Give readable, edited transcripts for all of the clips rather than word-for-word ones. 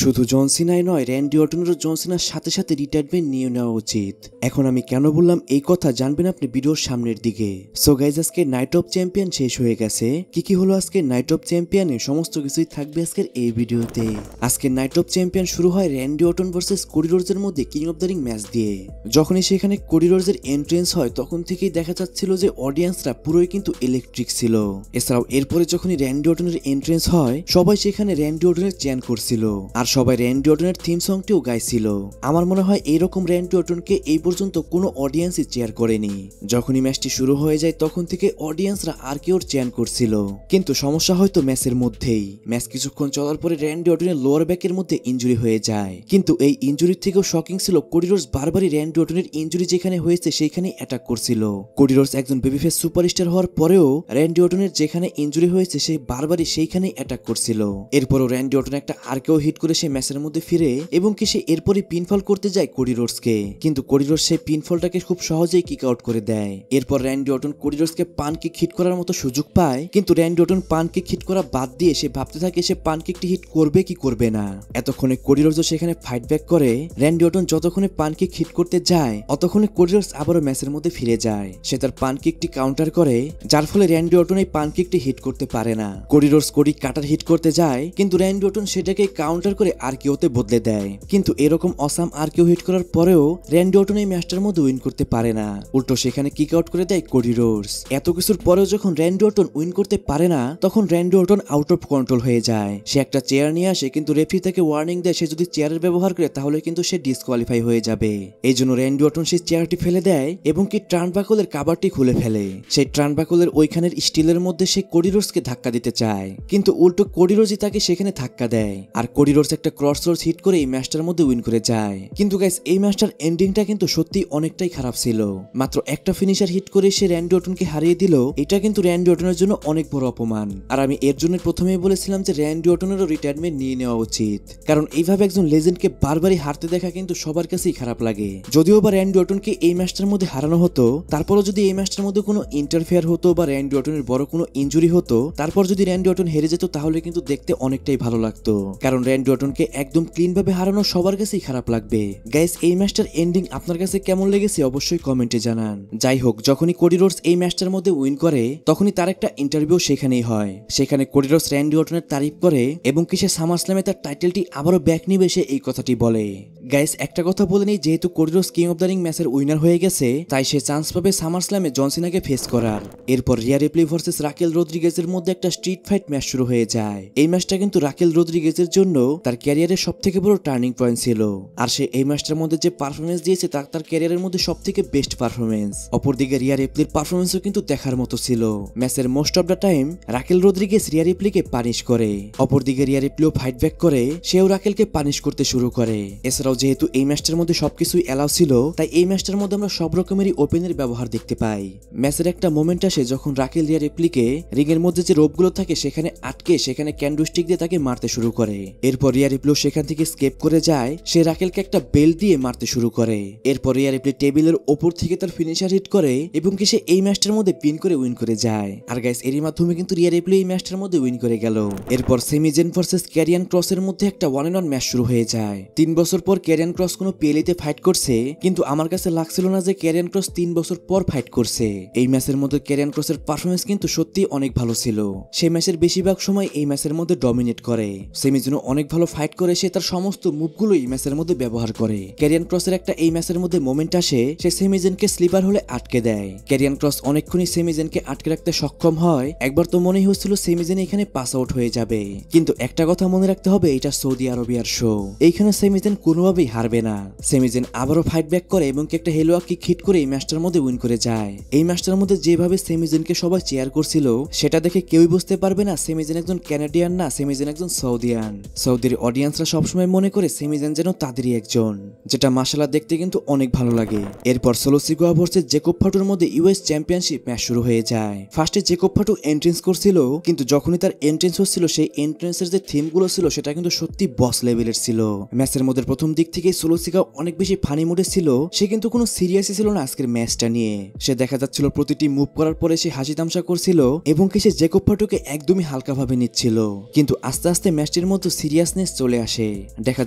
শুধু জন সিনাই নয়, র্যান্ডি অর্টনেরও জন সিনার সাথে সাথে রিটায়ারমেন্ট নিয়ে নেওয়া উচিত। এখন আমি কেন বললাম এই কথা জানবেন আপনি ভিডিওর সামনের দিকে। সো গাইজ, আজকে নাইট অফ চ্যাম্পিয়ন শেষ হয়ে গেছে। কি হলো আজকে নাইট অফ চ্যাম্পিয়নে সমস্ত কিছুই থাকবে আজকের এই ভিডিওতে। আজকে নাইট অফ চ্যাম্পিয়ন শুরু হয় র্যান্ডি অর্টন ভার্সেস কোডি রোডসের মধ্যে king of the ring match দিয়ে। যখনই সেখানে কোডি রোডসের এন্ট্রেন্স হয় তখন থেকেই দেখা যাচ্ছিল যে অডিয়েন্সরা পুরোই কিন্তু ইলেকট্রিক ছিল। এছাড়াও এরপরে যখনই র্যান্ডি অর্টনের এন্ট্রেন্স হয় সবাই সেখানে র্যান্ডি অর্টনের চ্যান করছিল আর সবাই র্যান্ডি অর্টনের থিম সংটিও গাইছিল। আমার মনে হয় এইরকম র্যান্ডি অর্টনকে এই পর্যন্ত কোনো অডিয়েন্সই চেয়ার করেনি। যখনই ম্যাচটি শুরু হয়ে যায় তখন থেকে অডিয়েন্সরা আর কেউ চ্যান করছিল, কিন্তু সমস্যা হয়তো ম্যাচের মধ্যেই। ম্যাচ কিছুক্ষণ চলার পরে র্যান্ডি অর্টনের লোয়ার ব্যাকের মধ্যে ইনজুরি হয়ে যায়, কিন্তু এই ইনজুরির থেকেও শকিং ছিল কোডি রোডস বারবারই র্যান্ডি অর্টনের ইনজুরি যেখানে হয়েছে সেইখানে অ্যাটাক করছিল। কোডি রোডস একজন বেবিফেস সুপারস্টার হওয়ার পরেও র্যান্ডি অর্টনের যেখানে ইনজুরি হয়েছে সেই বারবারই সেইখানেই অ্যাটাক করছিল। এরপরও র্যান্ডি অর্টন একটা আরকেও হিট করে সে ম্যাচের মধ্যে ফিরে এবং কি সে এরপরই পিনফল করতে যায় কোডি রোডসকে, কিন্তু কোডি রোডস সেই পিনফলটাকে খুব সহজেই কিক আউট করে দেয়। এরপর র্যান্ডি অর্টন কোডি রোডসকে পান কিক হিট করার মতো সুযোগ পায়, কিন্তু র্যান্ডি অর্টন পান কিক হিট করা বাদ দিয়ে সে ভাবতে থাকে সে পান কিকটি হিট করবে কি করবে না। এতক্ষণে কোডি রোডসও সেখানে ফাইট ব্যাক করে। র্যান্ডি অর্টন যতক্ষণে পান কিক হিট করতে যায় ততক্ষণে কোডি রোডস আবারও ম্যাচের মধ্যে ফিরে যায়। সে তার পান কিকটি কাউন্টার করে, যার ফলে র্যান্ডি অর্টন এই পান কিকটি হিট করতে পারে না। কোডি রোডস কোডি কাটার হিট করতে যায়, কিন্তু র্যান্ডি অর্টন সেটাকে কাউন্টার করে আর কেউতে বদলে দেয়। কিন্তু এরকম অসাম আর কেউ হিট করার পরেও র্যান্ডি অর্টন এই ম্যাচটার মধ্যে উইন করতে পারে না, উল্টো সেখানে কিক আউট করে দেয় কোডি রোডস। এত কিছুর পরেও যখন র্যান্ডি অর্টন উইন করতে পারে না তখন Randy Orton out of control হয়ে যায়। সে একটা চেয়ার নিয়ে আসে, কিন্তু রেফারি তাকে ওয়ার্নিং দেয় সে যদি চেয়ারের ব্যবহার করে তাহলে কিন্তু সে ডিসকোয়ালিফাই হয়ে যাবে। এই জন্য র্যান্ডি অর্টন সেই চেয়ারটি ফেলে দেয় এবং কি ট্রানবাকলের কাভারটি খুলে ফেলে। সেই ট্রানবাকলের ওইখানের স্টিলের মধ্যে সে কোডি রোডসকে ধাক্কা দিতে চায়, কিন্তু উল্টো কোডি রোডসই তাকে সেখানে ধাক্কা দেয় আর কোডি রোডস একটা ক্রস রোডস হিট করে এই ম্যাচটার মধ্যে উইন করে যায়। কিন্তু গাইস, এই ম্যাচটার এন্ডিংটা কিন্তু সত্যি অনেকটাই খারাপ ছিল। মাত্র একটা ফিনিশার হিট করে সে র্যান্ডি অর্টনকে হারিয়ে দিল। এটা কিন্তু র্যান্ডি অর্টনের জন্য অনেক বড় অপমান। আর আমি এর জন্য প্রথমেই বলেছিলাম যে র্যান্ডি অর্টনেরও রিটায়ারমেন্ট নিয়ে নেওয়া উচিত, কারণ এইভাবে একজন লেজেন্ডকে বারবারই হারতে দেখা কিন্তু সবার কাছেই খারাপ লাগে। যদিও বা র্যান্ডি অর্টনকে এই ম্যাচটার মধ্যে হারানো হতো, তারপরও যদি এই ম্যাচটার মধ্যে কোনো ইন্টারফেয়ার হতো বা র্যান্ডি অর্টনের বড় কোনো ইনজুরি হতো, তারপর যদি র্যান্ডি অর্টন হেরে যেত তাহলে কিন্তু দেখতে অনেকটাই ভালো লাগতো, কারণ র্যান্ডি অর্টনকে একদম ক্লিন ভাবে হারানো সবার কাছেই খারাপ লাগবে। গাইস, এই ম্যাচটার এন্ডিং আপনার কাছে কেমন লেগেছে অবশ্যই কমেন্টে জানান। যাই হোক, যখনই কোডি রোডস এই ম্যাচটার মধ্যে উইন করে তখনই তার একটা ইন্টারভিউ সেখানেই হয়। সেখানে কোডি রোডস র্যান্ডি অর্টনের তারিফ করে এবং কি সে সামারস্ল্যামে তার টাইটেলটি আবারও ব্যাক নিবে সে এই কথাটি বলে। গাইস, একটা কথা বলে নেই, যেহেতু Cody Rhodes King of the Ring ম্যাচের উইনার হয়ে গেছে তাই সে চান্স পাবে সামারস্ল্যামে জন সিনাকে ফেস করার। এরপর রিয়া রিপ্লি ভার্সেস রাকেল রদ্রিগেজের মধ্যে একটা স্ট্রিট ফাইট ম্যাচ শুরু হয়ে যায়। এই ম্যাচটা কিন্তু রাকেল রদ্রিগেজের জন্য তার ক্যারিয়ারের সবথেকে বড় টার্নিং পয়েন্ট ছিল, আর সে এই ম্যাচটার মধ্যে যে পারফরমেন্স দিয়েছে তা তার ক্যারিয়ারের মধ্যে সবথেকে বেস্ট পারফরমেন্স। অপরদিকে রিয়া রিপ্লির পারফরমেন্সও কিন্তু দেখার মতো ছিল। ম্যাচের most of the time Raquel Rodriguez Rhea রিপ্লিকে পানিশ করে, অপরদিকে রিয়া রিপ্লিও ফাইট ব্যাক করে, সেও রাকেলকে পানিশ করতে শুরু করে। এছাড়াও যেহেতু এই ম্যাচটার মধ্যে সবকিছুই অ্যালাউ ছিল তাই এই ম্যাচটার মধ্যে আমরা সব রকমেরই ওপেনের ব্যবহার দেখতে পাই। ম্যাচের একটা মোমেন্ট আসে যখন রাকেল রিয়া রিপ্লিকে রিং এর মধ্যে যে রোপগুলো থাকে সেখানে আটকে সেখানে ক্যান্ডুস্টিক দিয়ে তাকে মারতে শুরু করে। এরপর রিয়া রিপ্লিও সেখান থেকে স্কেপ করে যায়, সে রাকেলকে একটা বেল্ট দিয়ে মারতে শুরু করে। এরপর রিয়া রিপ্লি টেবিলের ওপর থেকে তার ফিনিশার হিট করে এবং কি সে এই ম্যাচটার মধ্যে পিন করে উইন করে যায়। আর গাইস, এরই মাধ্যমে কিন্তু রিয়া রিপ্লি এই ম্যাচটার মধ্যে উইন করে গেল। এরপর সেমি জেন ভার্সেস ক্যারিয়ান ক্রসের মধ্যে একটা 1-on-1 ম্যাচ শুরু হয়ে যায়। 3 বছর পর ক্যারিয়ান ক্রস কোনো পিএলইতে ফাইট করছে, কিন্তু আমার কাছে লাগছিল না যে ক্যারিয়ান ক্রস 3 বছর পর ফাইট করছে। এই ম্যাচের মধ্যে ক্যারিয়ান ক্রসের পারফরমেন্স কিন্তু সত্যি অনেক ভালো ছিল। সেই ম্যাচের বেশিরভাগ সময় এই ম্যাচের মধ্যে ডমিনেট করে। সেমি জেনও অনেক ভালো ফাইট করে, সে তার সমস্ত মুভগুলো এই ম্যাচের মধ্যে ব্যবহার করে। ক্যারিয়ান ক্রসের একটা এই ম্যাচের মধ্যে মোমেন্ট আসে, সে সেমি জেনকে স্লিপার হলে আটকে দেয়। ক্যারিয়ান ক্রস অনেকক্ষণই সেমি জেনকে আটকে রাখতে সক্ষম হয়। একবার তো মনেই হচ্ছিল সেমি জেন এখানে পাস আউট হয়ে যাবে, কিন্তু একটা কথা মনে রাখতে হবে, এটা সৌদি আরবিয়ার শো, এইখানে সেমি জেন কোনোভাবেই হারবে না। সেমি জেন আবারও ফাইট ব্যাক করে এবং একটা হেলোয়া কিক হিট করে এই ম্যাচটার মধ্যে উইন করে যায়। এই ম্যাচটার মধ্যে যেভাবে সেমি জেনকে সবাই চেয়ার করছিল সেটা দেখে কেউই বুঝতে পারবে না সেমি জেন একজন ক্যানাডিয়ান না, সেমি জেন একজন সৌদিয়ান। সৌদির অডিয়েন্সরা সবসময় মনে করে সেমি জেন যেন তাদেরই একজন, যেটা মাশাআল্লাহ দেখতে কিন্তু অনেক ভালো লাগে। এরপর সোলো সিকোয়া ভার্সেস জেকব ফাটুর মধ্যে ইউএস চ্যাম্পিয়নশিপ ম্যাচ শুরু হয়ে যায়। ফার্স্টে জেকব ফাটু এন্ট্রেন্স করছিল, কিন্তু যখনই তার এন্ট্রেন্স হচ্ছিল সেই এন্ট্রেন্সের যে থিমগুলো ছিল সেটা কিন্তু সত্যি বস লেভেলের ছিল। ম্যাচের মধ্যে প্রথম দিক দিক থেকে সোলোসিকা অনেক বেশি ফানি মুডে ছিল, সে কিন্তু কোনো সিরিয়াসই ছিল না আজকের ম্যাচটা নিয়ে। সে দেখা যাচ্ছিল প্রতিটি মুভ করার পরে সে হাসি তামসা করছিল এবং কি সে জেকব ফাটুকে একদমই হালকাভাবে নিচ্ছিল। কিন্তু আস্তে আস্তে ম্যাচটির মধ্যে সিরিয়াসনেস চলে আসে। দেখা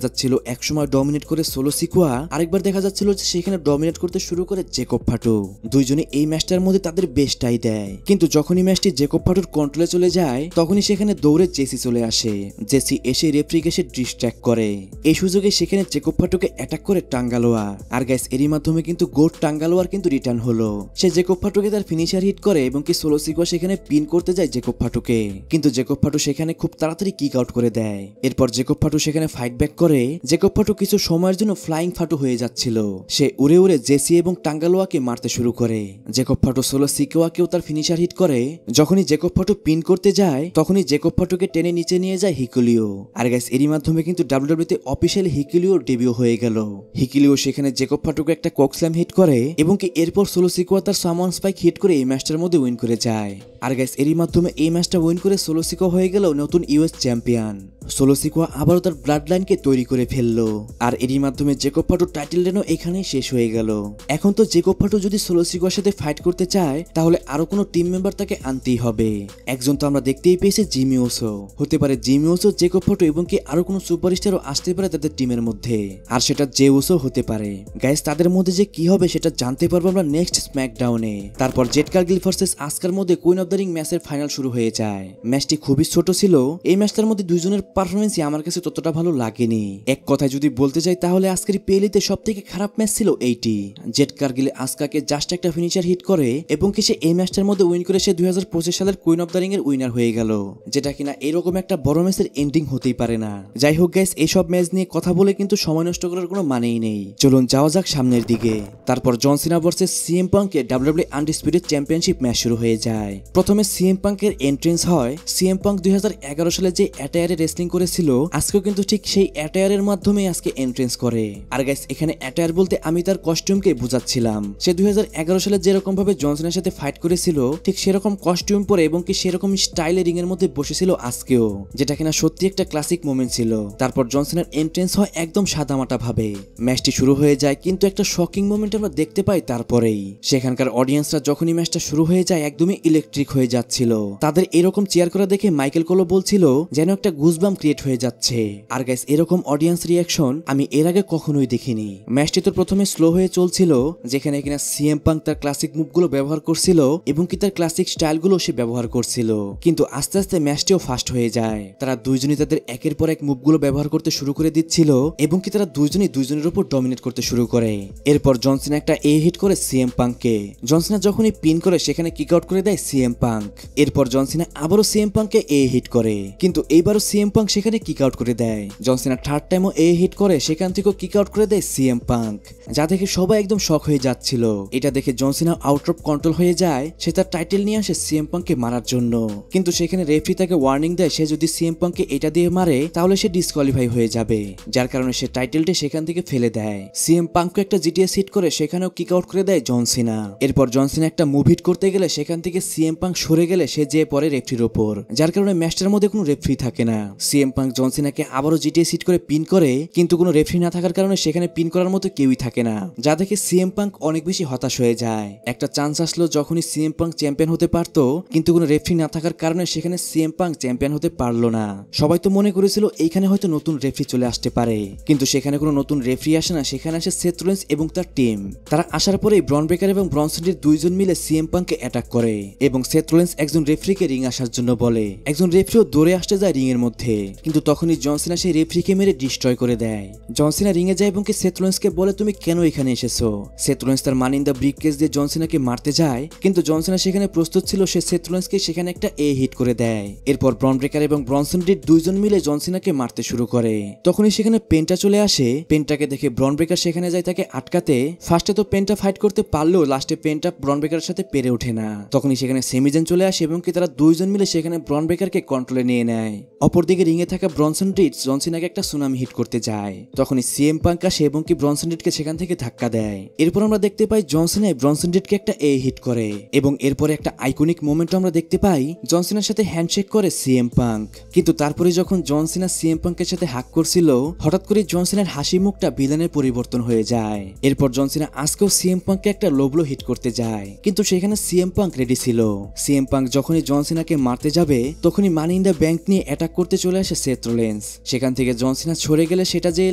যাচ্ছিল একসময় ডমিনেট করে সোলোসিকা, আরেকবার দেখা যাচ্ছিল যে সেখানে ডমিনেট করতে শুরু করে জেকব ফাটু। দুইজনে এই ম্যাচটার মধ্যে তাদের বেস্টটাই দেয়, কিন্তু যখনই ম্যাচটি জেকব ফাটুর কন্ট্রোলে চলে যায় তখনই সেখানে দৌড়ে জেসি চলে আসে। জেসি এসে রেফারিকে এসে ডিস্ট্র্যাক্ট করে। এই সুযোগে সেখানে জেকব ফাটুকে অ্যাটাক করে টাঙ্গালোয়া। আর গাইস এরই মাধ্যমে কিন্তু গোট টাঙ্গালোয়ার কিন্তু রিটার্ন হলো। সে জেকব ফাটুকে তার ফিনিশার হিট করে এবং কি সোলোসিকা সেখানে পিন করতে যায় জেকব ফাটুকে, কিন্তু জেকব ফাটু সেখানে খুব তাড়াতাড়ি কিক আউট করে দেয়। এরপর জেকব ফাটু সেখানে ফাইট ব্যাক করে। জেকব ফাটু কিছু সময়ের জন্য ফ্লাইং ফাটু হয়ে যাচ্ছিল। সে উড়ে উড়ে জেসি এবং টাঙ্গালোয়াকে মারতে শুরু করে। জেকব ফাটু সোলোসিকাকেও তার ফিনিশার হিট করে। যখনই জেকব ফাটু পিন করতে যায় তখনই জেকব ফাটুকে টেনে নিচে নিয়ে যায় হিকুলিও। আর গাইস এরই মাধ্যমে কিন্তু ডাব্লিউডাব্লিউতে অফিশিয়ালি হিকুলিওর ডেবিউ হয়ে গেল। হিকুলিও সেখানে জেকব ফাটুকে একটা ককস্ল্যাম হিট করে এবং কি এরপর সোলোসিকা তার সামন স্পাইক হিট করে এই ম্যাচটার মধ্যে উইন করে যায়। আর গাইস এরই মাধ্যমে এই ম্যাচটা উইন করে সোলোসিকা হয়ে গেল নতুন ইউএস চ্যাম্পিয়ন। সোলোসিকা আবারও তার ব্লাড লাইনকে তৈরি করে ফেললো। আর এরই মাধ্যমে জেকব ফাটুর টাইটেল রেনও এখানেই শেষ হয়ে গেল। এখন তো জেকব ফাটু যদি সোলোসিকার সাথে ফাইট করতে চায় তাহলে আরো কোনো টিম মেম্বার তাকে আনতেই হবে। একজন তো আমরা দেখতেই পেয়েছি জিমি ওসো, হতে পারে জিমি ওসো, জেকব ফাটু এবং কি আরো কোনো সুপারস্টারও আসতে পারে তাদের টিমের মধ্যে, আর সেটা জে ওসো হতে পারে। গাইস তাদের মধ্যে যে কি হবে সেটা জানতে পারবো আমরা নেক্সট স্ম্যাকডাউনে। তারপর জেড কারগিল ভার্সেস আসকার মধ্যে কুইন অফ দ্য রিং ম্যাচের ফাইনাল শুরু হয়ে যায়। ম্যাচটি খুবই ছোট ছিল। এই ম্যাচটার মধ্যে দুইজনের পারফরমেন্সই আমার কাছে ততটা ভালো লাগেনি। এক কথায় যদি বলতে চাই তাহলে আজকের পেলিতে সবথেকে খারাপ ম্যাচ ছিল এইটি। জেড কারগিল আসকাকে জাস্ট একটা ফিনিশার হিট করে এবং কি সে এই ম্যাচটার মধ্যে উইন করে সে 2025 সালের কুইন অফ দ্য রিং এর উইনার হয়ে গেল, যেটা কিনা এরকম একটা বড় ম্যাচের এন্ডিং হতেই পারে না। যাই হোক গাইস, এইসব ম্যাচ নিয়ে কথা বলে কিন্তু সময় নষ্ট করার কোনো মানেই নেই। চলুন যাওয়া যাক সামনের দিকে। তারপর জন সিনা ভার্সেস সিএম পাঙ্কে ডাব্লিউডাব্লিউ আনডিসপিউটেড চ্যাম্পিয়নশিপ ম্যাচ শুরু হয়ে যায়। প্রথমে সিএম পাঙ্কের এন্ট্রেন্স হয়। সিএম পাঙ্ক 2011 সালে যে অ্যাটায়ারে রেসলিং করেছিল আজকেও কিন্তু ঠিক সেই অ্যাটায়ারের মাধ্যমে আজকে এন্ট্রেন্স করে। আর গাইস এখানে অ্যাটায়ার বলতে আমি তার কস্টিউমকে বুঝাচ্ছিলাম। সে 2011 সালে যেরকম ভাবে জন সিনার সাথে ফাইট করেছিল ঠিক সেরকম কস্টিউম পরে এবং কি সেরকম স্টাইলে রিং এর মধ্যে বসেছিল আজকেও, যেটা কিনা সত্যি একটা ক্লাসিক মোমেন্ট ছিল। তারপর জন সিনার এন্ট্রেন্স হয় একদম সাদামাটা ভাবে। ম্যাচটি শুরু হয়ে যায় কিন্তু একটা শকিং মোমেন্ট আমরা দেখতে পাই তারপরেই। সেখানকার অডিয়েন্সরা যখনই ম্যাচটা শুরু হয়ে যায় একদমই ইলেকট্রিক হয়ে যাচ্ছিল। তাদের এরকম চেয়ার করা দেখে মাইকেল কোলো বলছিল যেন একটা গুজবাম ক্রিয়েট হয়ে যাচ্ছে। আর গাইস এরকম অডিয়েন্স রিয়াকশন আমি এর আগে কখনোই দেখিনি। ম্যাচটি তো প্রথমে স্লো হয়ে চলছিল, যেখানে কিনা সিএম পাঙ্ক তার ক্লাসিক মুভগুলো ব্যবহার করছিল এবং কি তার ক্লাসিক স্টাইলগুলো সে ব্যবহার করছিল, কিন্তু আস্তে আস্তে ম্যাচটিও ফাস্ট হয়ে যায়। তারা দুইজনই তাদের একের পর এক মুভগুলো ব্যবহার করতে শুরু করে দিচ্ছিল এবং কি তারা দুইজনই দুইজনের উপর ডমিনেট করতে শুরু করে। এরপর জন সিনা একটা এ হিট করে সিএম পাঙ্ককে। জন সিনা যখনই পিন করে সেখানে কিক আউট করে দেয় সিএম পাঙ্ক। এরপর জন সিনা আবারও সিএম পাঙ্ককে এ হিট করে, কিন্তু এইবারও সিএম পাঙ্ক সেখানে কিক আউট করে দেয়। জন সিনা থার্ড টাইমও এ হিট করে, সেখান থেকেও কিক আউট করে দেয় সিএম পাঙ্ক, যা দেখে সবাই একদম শক হয়ে যাচ্ছিল। এটা দেখে জন সিনা আউট অফ কন্ট্রোল হয়ে যায়। সে তার টাইটেল নিয়ে আসে সিএম পাঙ্ককে মারার জন্য, কিন্তু সেখানে রেফারি তাকে ওয়ার্নিং দেয় সে যদি সিএম পাঙ্ককে এটা দিয়ে মারে তাহলে সে ডিসকোয়ালিফাই হয়ে যাবে, যার কারণে সে টাইটেলটি সেখান থেকে ফেলে দেয়। সিএম পাঙ্ককে একটা জিটিএস হিট করে সেখানেও কিক আউট করে দেয় জন সিনা। এরপর জন সিনা একটা মুভ হিট করতে গেলে সেখান থেকে সিএম পাঙ্ক সরে গেলে সে যে পরে রেফারির ওপর, যার কারণে ম্যাচটার মধ্যে কোনো রেফারি থাকে না। সিএম পাঙ্ক জন সিনাকে আবারও জিটিএস হিট করে পিন করে, কিন্তু কোনো রেফারি না থাকার কারণে সেখানে পিন করার মতো কেউই থাকে না, যা দেখে সিএম পাঙ্ক অনেক বেশি হতাশ হয়ে যায়। একটা চান্স আসলো যখনই সিএম পাঙ্ক চ্যাম্পিয়ন হতে পারতো, কিন্তু কোনো রেফারি না থাকার কারণে সেখানে সিএম পাঙ্ক চ্যাম্পিয়ন হতে পারলো না। সবাই তো মনে করেছিল এইখানে হয়তো নতুন রেফারি চলে আসতে পারে, কিন্তু সেখানে কোনো নতুন রেফারি আসে না। সেখানে আসে সেথ রলিন্স এবং তার টিম। তারা আসার পরেই ব্রন ব্রেকার এবং ব্রনসন রিড দুইজন মিলে সিএম পাঙ্ককে অ্যাটাক করে এবং সেথ রলিন্স একজন রেফারিকে রিং আসার জন্য বলে। একজন রেফারিও দৌড়ে আসতে যায় রিং এর মধ্যে, কিন্তু তখনই জন সিনা সেই রেফারিকে মেরে ডিস্ট্রয় করে দেয়। জন সিনা রিং এ যায় এবং কি সেথ রলিন্সকে বলে তুমি কেন এখানে এসেছো। সেথ রলিন্স তার মানি ইন দ্য ব্রিফ কেস দিয়ে জন সিনাকে মারতে যায়, কিন্তু জন সিনা সেখানে প্রস্তুত ছিল। সে সেথ রলিন্সকে সেখানে একটা এ হিট করে দেয়। এরপর ব্রন ব্রেকার এবং ব্রনসন রিড দুইজন মিলে জন সিনাকে মারতে শুরু করে। তখনই সেখানে পেন্টা চলে আসে। পেন্টাকে দেখে ব্রন ব্রেকার সেখানে যায় তাকে আটকাতে। ফার্স্টে তো পেন্টা ফাইট করতে পারলেও লাস্টে পেন্টা ব্রন ব্রেকারের সাথে পেরে ওঠে না। তখনই সেখানে সেমিজেন চলে আসে এবং কি তারা দুইজন মিলে সেখানে ব্রন ব্রেকারকে কন্ট্রোলে নিয়ে নেয়। অপরদিকে রিংয়ে থাকা ব্রনসন রিডস জন সিনাকে একটা সুনামি হিট করতে যায়। তখনই সিএম পাঙ্ক আসে এবং কি ব্রনসন রিডকে সেখান থেকে ধাক্কা দেয়। এরপর আমরা দেখতে পাই জন সিনা ব্রনসন রিডকে একটা হিট করে এবং এরপরে একটা আইকনিক মোমেন্ট আমরা দেখতে পাই জন সিনার সাথে হ্যান্ডশেক করে সিএম পাঙ্ক। কিন্তু তারপরে যখন জন সিনা সিএম পাঙ্কের সাথে হাক করছিল, হঠাৎ করে জন সিনার হাসি মুখটা ভিলেনের পরিবর্তন হয়ে যায়। এরপর জন সিনা আজকেও সিএম পাঙ্ককে একটা লোবলো হিট করতে যায়, কিন্তু সেখানে সিএম পাঙ্ক রেডি ছিল। সিএম পাঙ্ক যখনই জন সিনাকে মারতে যাবে তখনই মানি ইন দ্য ব্যাংক নিয়ে অ্যাটাক করতে চলে আসে সেথ রোলেন্স। সেখান থেকে জন সিনা সরে গেলে সেটা যেয়ে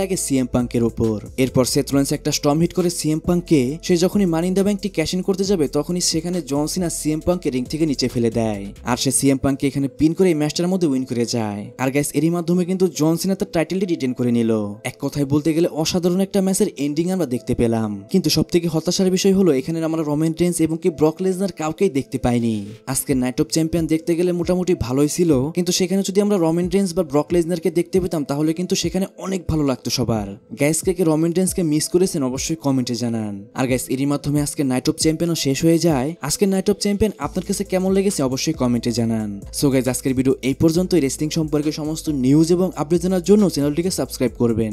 লাগে সিএম পাঙ্কের উপর। এরপর সেথ রোলেন্স একটা স্টর্ম হিট করে সিএম পাঙ্ককে। সে যখনই মানি ইন দ্য ব্যাংকটি ক্যাশ ইন করতে যাবে তখনই সেখানে জন সিনা সিএম পাঙ্ককে রিং থেকে নিচে ফেলে দেয়, আর সে সিএম পাঙ্ককে এখানে পিন করে এই ম্যাচটার মধ্যে উইন করে যায়। আর গাইস, এরই মাধ্যমে কিন্তু জন সিনা তার টাইটেলটি রিটেন করে নিল। এক কথায় বলতে গেলে অসাধারণ একটা ম্যাচের এন্ডিং আমরা দেখতে পেলাম। কিন্তু সবথেকে হতাশার বিষয় হলো এখানে আমরা রোমান রেইন্স এবং কি ব্রক লেসনার কাউকেই দেখতে পাইনি। আজকে নাইট অফ চ্যাম্পিয়ন দেখতে গেলে মোটামুটি ভালোই ছিল, কিন্তু সেখানে যদি আমরা রোমান রেইন্স বা ব্রক লেসনারকে দেখতে পেতাম তাহলে কিন্তু সেখানে অনেক ভালো লাগতো সবার। গাইস, কে রোমান রেইন্সকে মিস করেছেন অবশ্যই কমেন্টে জানান। আর গাইস, এরই মাধ্যমে আজকে নাইট অফ চ্যাম্পিয়নও শেষ হয়ে যায়। আজকে নাইট অফ চ্যাম্পিয়ন আপনার কাছে কেমন লেগেছে অবশ্যই কমেন্টে জানান। সো গাইস, আজকের ভিডিও এই পর্যন্তই। রেসলিং সম্পর্কে সমস্ত নিউজ এবং আপডেট জানার জন্য চ্যানেলটিকে সাবস্ক্রাইব করবেন।